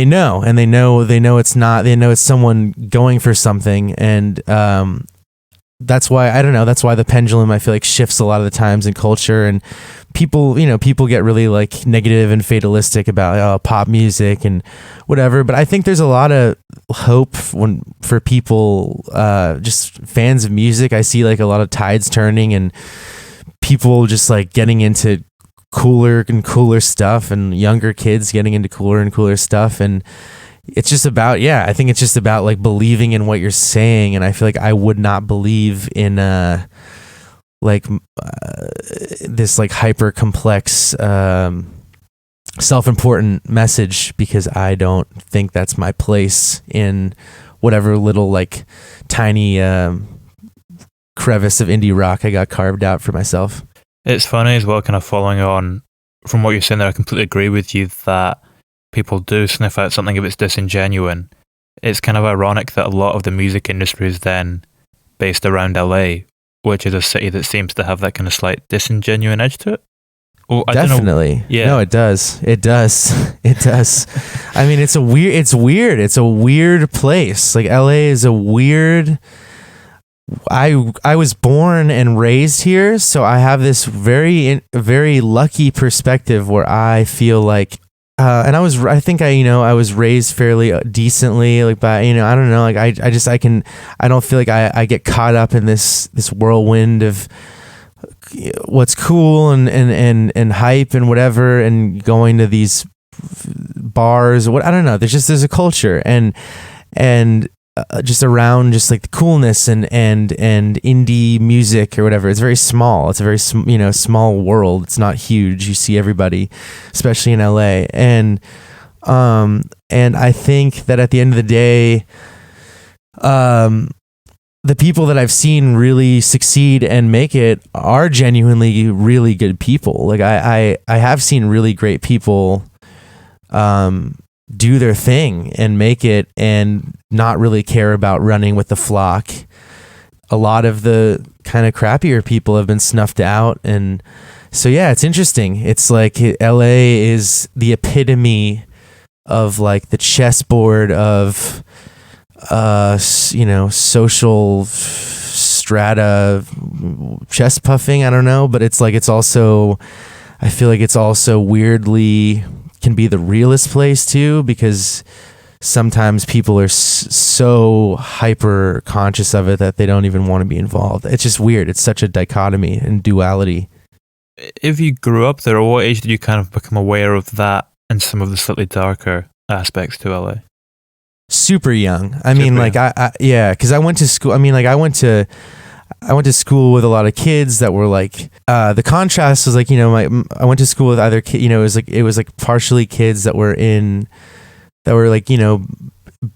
know, and they know it's someone going for something. And that's why, I don't know, that's why the pendulum, I feel like, shifts a lot of the times in culture, and people get really like negative and fatalistic about pop music and whatever. But I think there's a lot of hope for people, just fans of music. I see like a lot of tides turning and people just like getting into cooler and cooler stuff, and younger kids getting into cooler and cooler stuff. And it's just about, I think it's just about like believing in what you're saying. And I feel like I would not believe in this like hyper complex self-important message, because I don't think that's my place in whatever little like tiny crevice of indie rock I got carved out for myself. It's funny as well, kind of following on from what you're saying there. I completely agree with you that people do sniff out something if it's disingenuine. It's kind of ironic that a lot of the music industry is then based around LA, which is a city that seems to have that kind of slight disingenuine edge to it. Well, definitely. Yeah. No, it does. It does. I mean, it's weird. It's a weird place. Like LA is a weird. I was born and raised here, so I have this very, very lucky perspective where I feel like, and I was raised fairly decently, like by, I don't know, like I don't feel like I get caught up in this whirlwind of what's cool and hype and whatever, and going to these bars, I don't know. There's a culture and just around just like the coolness and indie music or whatever. It's very small. It's a very small world. It's not huge. You see everybody, especially in LA. And I think that at the end of the day, the people that I've seen really succeed and make it are genuinely really good people. Like I have seen really great people do their thing and make it and not really care about running with the flock. A lot of the kind of crappier people have been snuffed out. And so, it's interesting. It's like LA is the epitome of like the chessboard of social strata chest puffing. I don't know, but it's like, I feel like it's also weirdly can be the realest place too, because sometimes people are so hyper conscious of it that they don't even want to be involved. It's just weird. It's such a dichotomy and duality. If you grew up there, or what age did you kind of become aware of that and some of the slightly darker aspects to LA? Super young. I mean, like, because I went to school. I mean, like, I went to school with a lot of kids that were like, the contrast was like, I went to school with either kid, it was like partially kids that were like,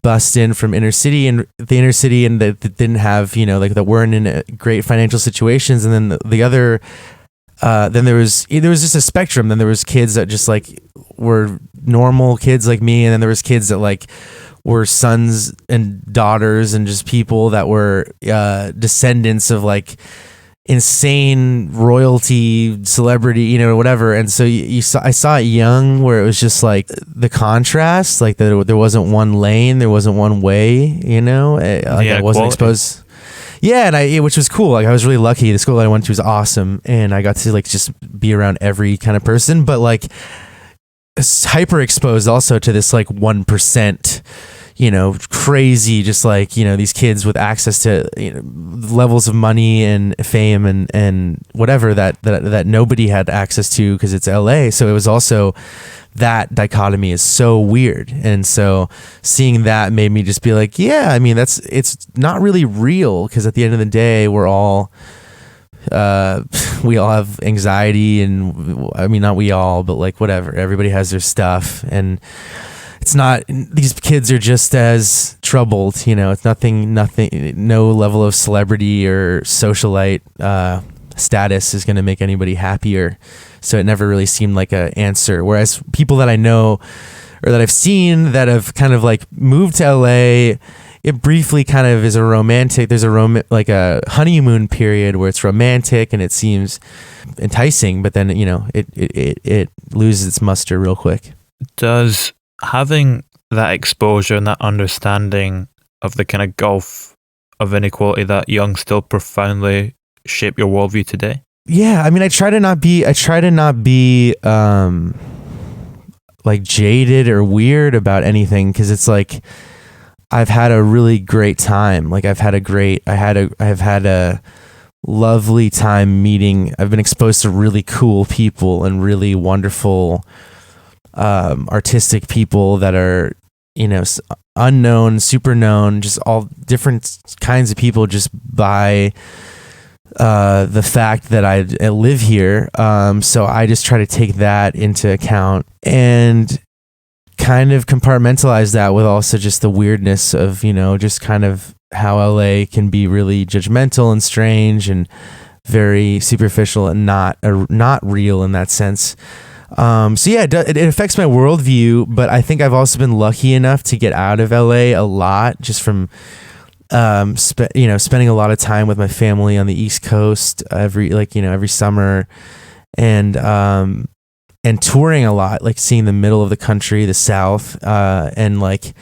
bust in from inner city and that didn't have, like that weren't in great financial situations. And then the other, then there was just a spectrum. Then there was kids that just like were normal kids like me. And then there was kids that like were sons and daughters and just people that were descendants of like insane royalty, celebrity, whatever. And so I saw it young, where it was just like the contrast, like there wasn't one lane, there wasn't one way, I wasn't exposed. Yeah, and which was cool. Like I was really lucky. The school that I went to was awesome, and I got to like just be around every kind of person, but like hyper exposed also to this like 1%, crazy, just like, these kids with access to levels of money and fame and whatever that nobody had access to because it's LA. So it was also, that dichotomy is so weird. And so seeing that made me just be like, it's not really real, because at the end of the day, we all have anxiety, and I mean, not we all, but like whatever, everybody has their stuff, and it's not, these kids are just as troubled, it's nothing, no level of celebrity or socialite status is going to make anybody happier. So it never really seemed like an answer. Whereas people that I know or that I've seen that have kind of like moved to LA it briefly kind of is a romantic. There's like a honeymoon period where it's romantic and it seems enticing, but then it loses its muster real quick. Does having that exposure and that understanding of the kind of gulf of inequality that young still profoundly shape your worldview today? Yeah, I mean, I try to not be like jaded or weird about anything, because it's like I've had a really great time. Like I've had a lovely time meeting. I've been exposed to really cool people and really wonderful artistic people that are, unknown, super known, just all different kinds of people just by the fact that I live here. So I just try to take that into account and kind of compartmentalize that with also just the weirdness of, just kind of how LA can be really judgmental and strange and very superficial and not real in that sense. So yeah, it affects my worldview, but I think I've also been lucky enough to get out of LA a lot just from spending a lot of time with my family on the East Coast every summer, and touring a lot, like seeing the middle of the country, the South, and like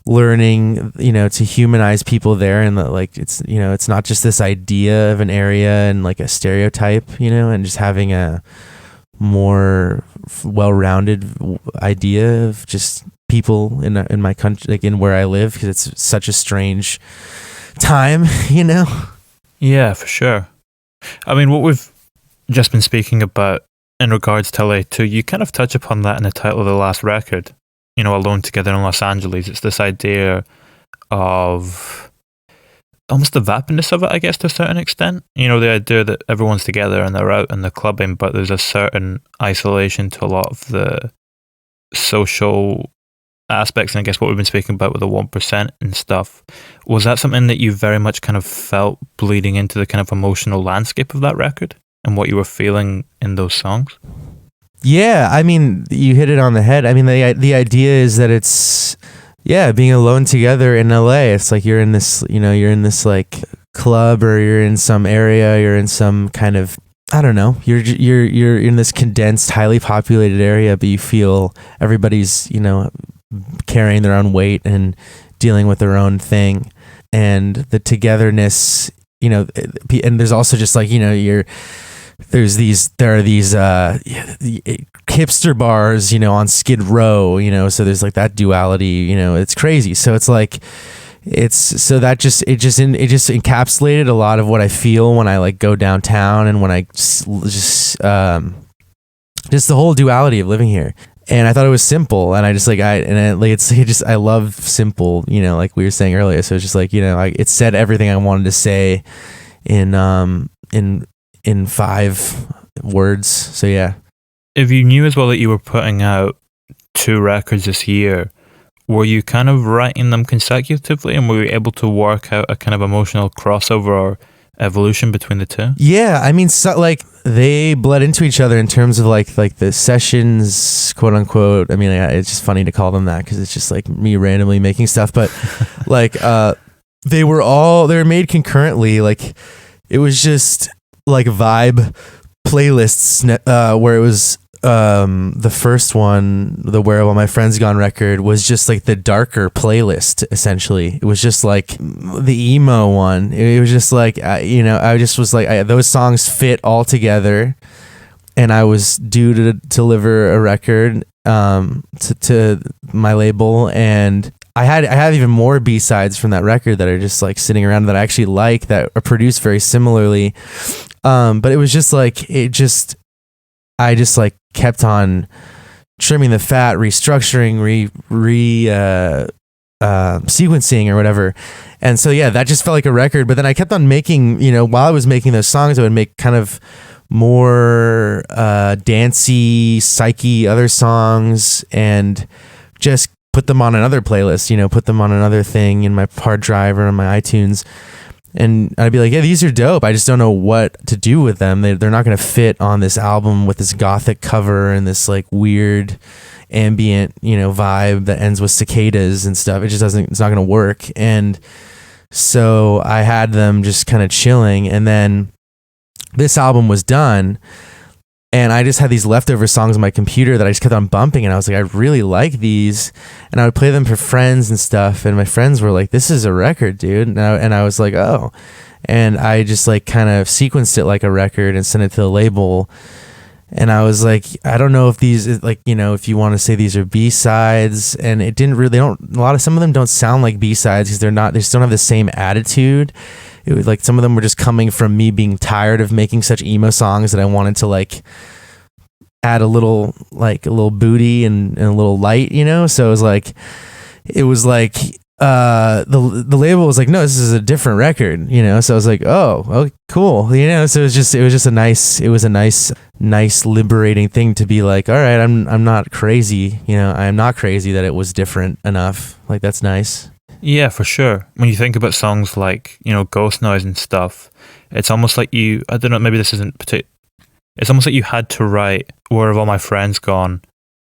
learning, to humanize people there, and it's not just this idea of an area and like a stereotype, and just having a more well-rounded idea of just people in my country, like in where I live, because it's such a strange time, Yeah, for sure. I mean, what we've just been speaking about in regards to LA too, you kind of touch upon that in the title of the last record, Alone Together in Los Angeles. It's this idea of almost the vapidness of it, I guess, to a certain extent. The idea that everyone's together and they're out and they're clubbing, but there's a certain isolation to a lot of the social aspects, and I guess what we've been speaking about with the 1% and stuff. Was that something that you very much kind of felt bleeding into the kind of emotional landscape of that record and what you were feeling in those songs? Yeah, I mean, you hit it on the head. I mean, the idea is that it's, being alone together in LA. It's like you're in this like club, or you're in some area, you're in some kind of, I don't know, you're in this condensed, highly populated area, but you feel everybody's, carrying their own weight and dealing with their own thing, and the togetherness, and there's also just like, there are these hipster bars, on Skid Row, so there's like that duality, it's crazy. So it's like, it just encapsulated a lot of what I feel when I like go downtown, and when I just the whole duality of living here. And I thought it was simple, and I love simple, like we were saying earlier. So it's just like, it said everything I wanted to say in 5 words. So yeah. If you knew as well that you were putting out 2 records this year, were you kind of writing them consecutively, and were you able to work out a kind of emotional crossover or evolution between the two? Yeah, I mean, so, like, they bled into each other in terms of like the sessions, quote unquote. I mean, it's just funny to call them that because it's just like me randomly making stuff, but like they were made concurrently. Like it was just like vibe playlists where it was the first one, the Where Have All My Friends Gone record, was just like the darker playlist. Essentially, it was just like the emo one. It was just like I just was like, those songs fit all together, and I was due to deliver a record to my label, and I have even more B-sides from that record that are just like sitting around that I actually like, that are produced very similarly. But it was just like, I just like kept on trimming the fat, restructuring, sequencing or whatever. And so, yeah, that just felt like a record. But then I kept on making, while I was making those songs, I would make kind of more dancey, psyche other songs, and just put them on another playlist, put them on another thing in my hard drive or on my iTunes. And I'd be like, yeah, these are dope. I just don't know what to do with them. They're not going to fit on this album with this gothic cover and this like weird ambient, vibe that ends with cicadas and stuff. It's not going to work. And so I had them just kind of chilling. And then this album was done. And I just had these leftover songs on my computer that I just kept on bumping. And I was like, I really like these. And I would play them for friends and stuff. And my friends were like, this is a record, dude. And I was like, oh. And I just like kind of sequenced it like a record and sent it to the label. And I was like, I don't know if these, like, if you want to say these are B-sides. And it didn't really, some of them don't sound like B-sides because they just don't have the same attitude. It was like some of them were just coming from me being tired of making such emo songs that I wanted to like add a little booty and a little light, So it was like the label was like, no, this is a different record, So I was like, oh, cool, So it was a nice liberating thing to be like, all right, I'm not crazy, I am not crazy that it was different enough. Like that's nice. Yeah, for sure. When you think about songs like, Ghost Noise and stuff, it's almost like I don't know, maybe this isn't particular. It's almost like you had to write Where Have All My Friends Gone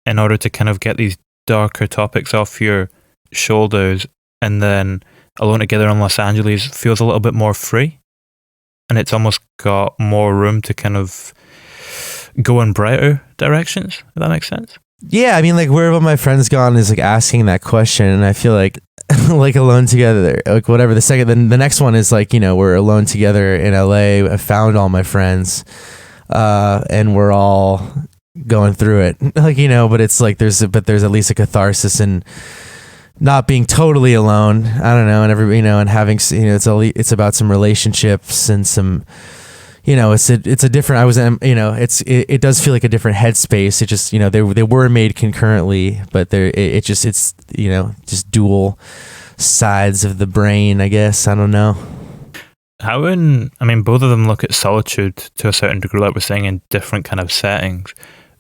in order to kind of get these darker topics off your shoulders. And then Alone Together in Los Angeles feels a little bit more free. And it's almost got more room to kind of go in brighter directions, if that makes sense. Yeah, I mean, like, Where Have All My Friends Gone is like asking that question. And I feel like like Alone Together, like whatever. The next one is like, we're alone together in LA. I found all my friends, and we're all going through it. Like, but it's like there's at least a catharsis in not being totally alone. I don't know, and everybody, and having, it's about some relationships and some, it's a different. I was, it does feel like a different headspace. It just, they were made concurrently, but it's just dual sides of the brain, I guess. I don't know. Both of them look at solitude to a certain degree, like we're saying, in different kind of settings.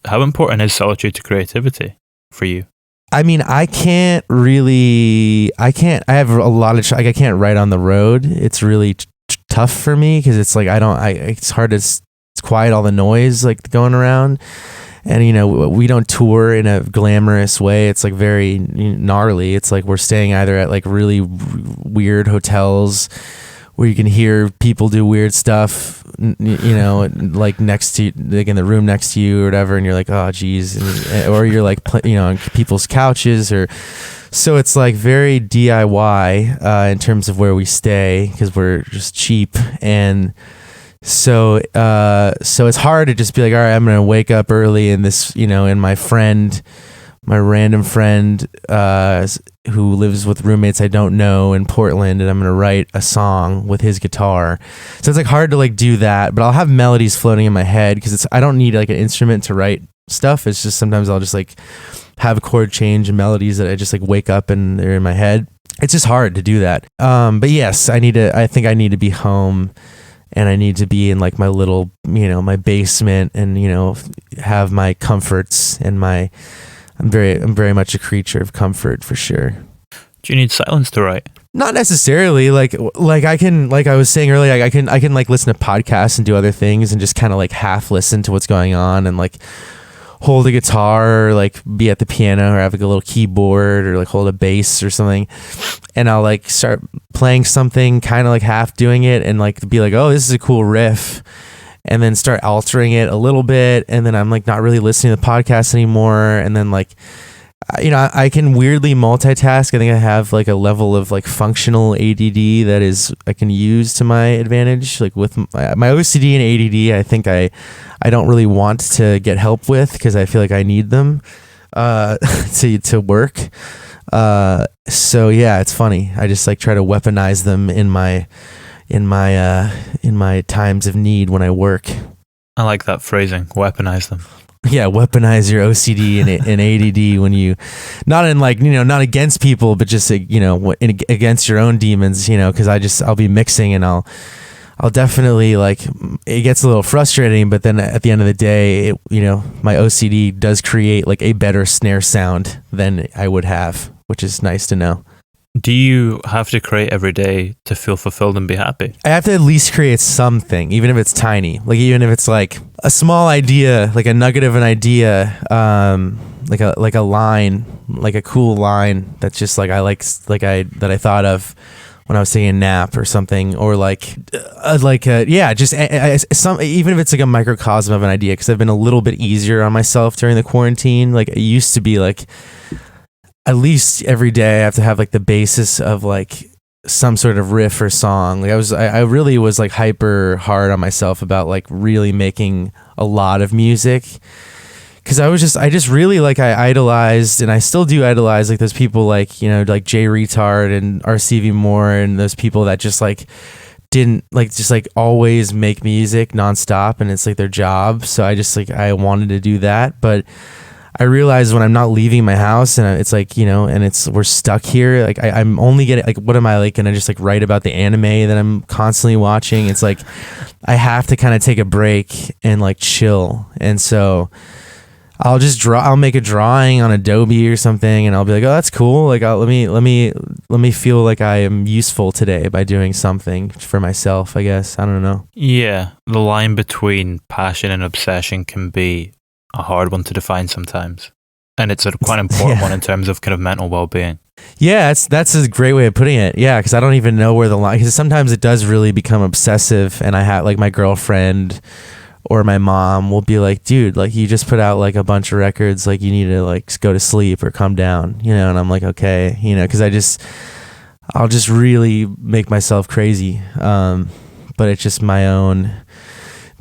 How important is solitude to creativity for you? I mean, I have a lot of, I can't write on the road. It's really tough for me because it's like it's hard to quiet all the noise like going around, and we don't tour in a glamorous way. It's like very gnarly. It's like we're staying either at like really weird hotels where you can hear people do weird stuff, like next to, like in the room next to you or whatever, and you're like, oh geez, or you're like on people's couches, or so it's like very DIY in terms of where we stay because we're just cheap. And so it's hard to just be like, all right, I'm gonna wake up early and this, and my random friend who lives with roommates I don't know in Portland, and I'm gonna write a song with his guitar. So it's like hard to like do that, but I'll have melodies floating in my head because I don't need like an instrument to write stuff. It's just sometimes I'll just like have a chord change and melodies that I just like wake up and they're in my head. It's just hard to do that. But yes, I think I need to be home, and I need to be in like my little, my basement, and have my comforts and I'm very much a creature of comfort for sure. Do you need silence to write? Not necessarily. Like I can, like I was saying earlier, I can like listen to podcasts and do other things and just kind of like half listen to what's going on and like hold a guitar or like be at the piano or have like a little keyboard or like hold a bass or something, and I'll like start playing something, kind of like half doing it, and like be like, oh, this is a cool riff, and then start altering it a little bit, and then I'm like not really listening to the podcast anymore, and then like I can weirdly multitask. I think I have like a level of like functional ADD that is I can use to my advantage. Like with my OCD and ADD, I think I don't really want to get help with because I feel like I need them to work. So yeah, it's funny. I just like try to weaponize them in my times of need when I work. I like that phrasing, weaponize them. Yeah, weaponize your OCD and ADD when you, not in like, not against people, but just, against your own demons, because I'll be mixing and I'll definitely like, it gets a little frustrating, but then at the end of the day, my OCD does create like a better snare sound than I would have, which is nice to know. Do you have to create every day to feel fulfilled and be happy? I have to at least create something, even if it's tiny. Like even if it's like a small idea, like a nugget of an idea, like a line, like a cool line that's just like I thought of when I was taking a nap or something, or some, even if it's like a microcosm of an idea, because I've been a little bit easier on myself during the quarantine. Like it used to be like at least every day I have to have like the basis of like some sort of riff or song. Like I really was like hyper hard on myself about like really making a lot of music. Cause I just really like, I idolized, and I still do idolize like those people like, you know, like Jay Retard and RCV Moore and those people that just like didn't like, just like always make music nonstop and it's like their job. So I just like, I wanted to do that. But I realized when I'm not leaving my house and it's like, you know, and we're stuck here, like I'm only getting like, what am I like gonna just like write about the anime that I'm constantly watching? It's like, I have to kind of take a break and like chill. And so I'll make a drawing on Adobe or something, and I'll be like, oh, that's cool. Like, let me feel like I am useful today by doing something for myself, I guess. I don't know. Yeah. The line between passion and obsession can be a hard one to define sometimes. And it's a quite an important one in terms of kind of mental well-being. Yeah, that's a great way of putting it. Yeah, because I don't even know where the line, because sometimes it does really become obsessive, and I have like my girlfriend or my mom will be like, dude, like you just put out like a bunch of records, like you need to like go to sleep or calm down, you know? And I'm like, okay, you know, cause I'll just really make myself crazy. But it's just my own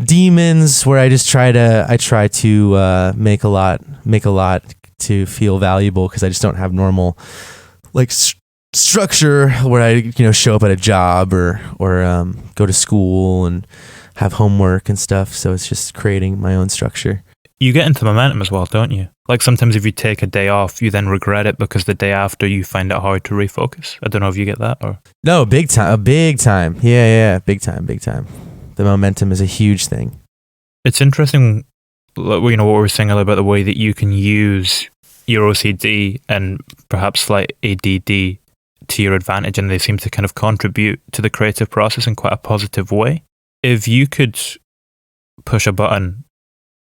demons where I try to make a lot to feel valuable. Cause I just don't have normal like structure where I, you know, show up at a job or go to school and have homework and stuff. So it's just creating my own structure. You get into momentum as well, don't you? Like sometimes if you take a day off, you then regret it because the day after you find it hard to refocus. I don't know if you get that or... No, big time. Yeah. Big time. The momentum is a huge thing. It's interesting, you know, what we were saying earlier about the way that you can use your OCD and perhaps slight ADD to your advantage, and they seem to kind of contribute to the creative process in quite a positive way. If you could push a button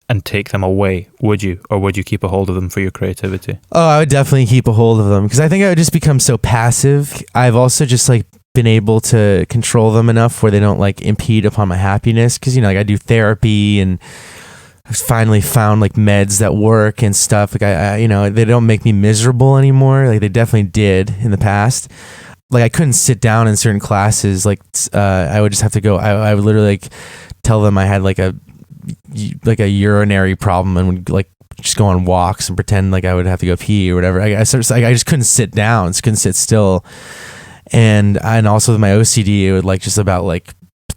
and take them away, would you? Or would you keep a hold of them for your creativity? Oh, I would definitely keep a hold of them because I think I would just become so passive. I've also just like been able to control them enough where they don't like impede upon my happiness. Because, you know, like I do therapy and I've finally found like meds that work and stuff. Like I you know, they don't make me miserable anymore. Like they definitely did in the past. Like I couldn't sit down in certain classes. Like I would just have to go. I would literally like tell them I had like a urinary problem and would like just go on walks and pretend like I would have to go pee or whatever. I just couldn't sit down. Couldn't sit still. And also with my OCD, it would like just about like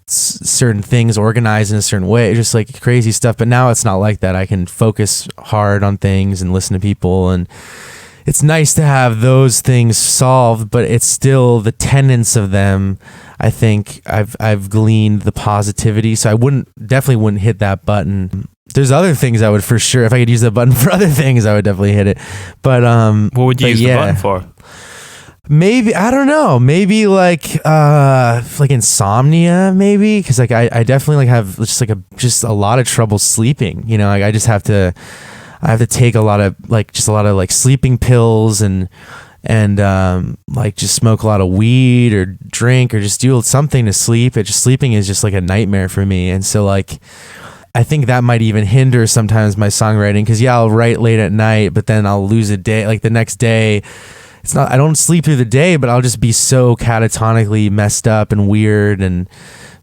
certain things organized in a certain way, just like crazy stuff. But now it's not like that. I can focus hard on things and listen to people, and it's nice to have those things solved, but it's still the tenets of them. I think I've gleaned the positivity, so I definitely wouldn't hit that button. There's other things I would for sure. If I could use that button for other things, I would definitely hit it. But what would you use the button for? Maybe, I don't know. Maybe like insomnia, maybe, because like I definitely like have just a lot of trouble sleeping. You know, like I have to take a lot of sleeping pills and like just smoke a lot of weed or drink or just do something to sleep. Sleeping is just like a nightmare for me. And so like, I think that might even hinder sometimes my songwriting, because I'll write late at night, but then I'll lose a day. Like the next day, I don't sleep through the day, but I'll just be so catatonically messed up and weird. And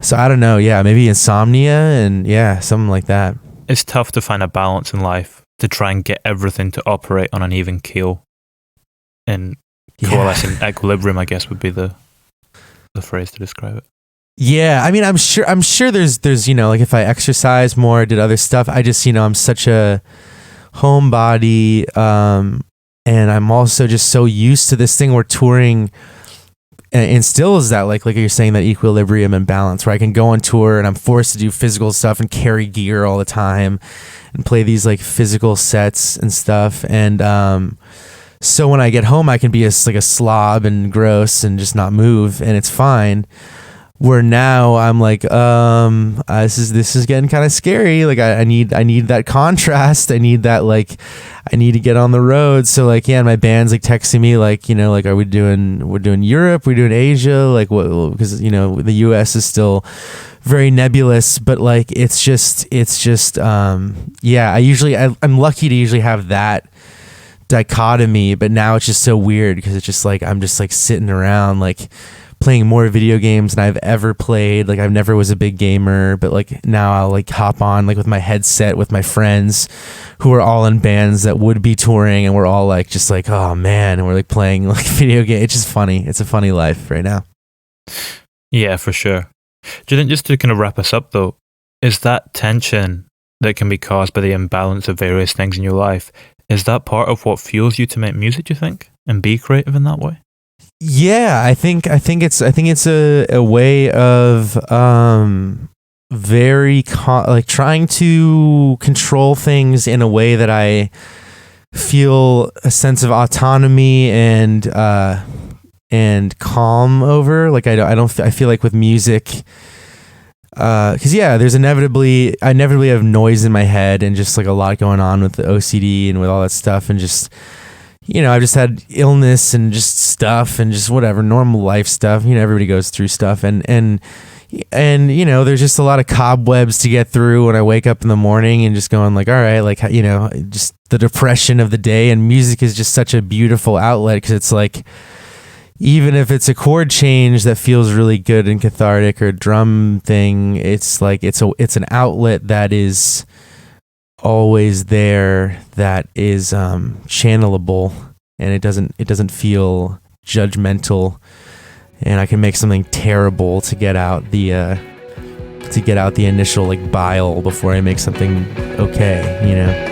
so I don't know. Yeah. Maybe insomnia and something like that. It's tough to find a balance in life, to try and get everything to operate on an even keel and coalescing equilibrium, I guess would be the phrase to describe it. Yeah, I mean, I'm sure there's you know, like if I exercise more, did other stuff, I just, you know, I'm such a homebody, and I'm also just so used to this thing where touring instills that like you're saying, that equilibrium and balance, where I can go on tour and I'm forced to do physical stuff and carry gear all the time and play these like physical sets and stuff. And So when I get home, I can be like a slob and gross and just not move, and it's fine. Where now I'm like, this is getting kind of scary. Like I need that contrast. I need that, like, I need to get on the road. So like, yeah, my band's like texting me like, you know, like, we're doing Europe, we're doing Asia, like what, because, you know, the US is still very nebulous, but like, it's just, yeah, I'm lucky to usually have that dichotomy, but now it's just so weird because it's just like, I'm just like sitting around, like, playing more video games than I've ever played. Like, I've never was a big gamer, but like now I'll like hop on like with my headset with my friends who are all in bands that would be touring, and we're all like just like, oh man, and we're like playing like video games. It's just funny. It's a funny life right now. Yeah, for sure. Do you think, just to kind of wrap us up though, is that tension that can be caused by the imbalance of various things in your life, is that part of what fuels you to make music, do you think, and be creative in that way? Yeah, I think it's a way of like trying to control things in a way that I feel a sense of autonomy and calm over. Like I feel like with music, because yeah, there's inevitably have noise in my head and just like a lot going on with the OCD and with all that stuff, and just, you know, I've just had illness and just stuff and just whatever, normal life stuff. You know, everybody goes through stuff, and you know, there's just a lot of cobwebs to get through when I wake up in the morning and just going like, all right, like, you know, just the depression of the day. And music is just such a beautiful outlet, because it's like, even if it's a chord change that feels really good and cathartic, or a drum thing, it's like, it's an outlet that is always there, that is channelable, and it doesn't feel judgmental, and I can make something terrible to get out the initial like bile before I make something okay, you know.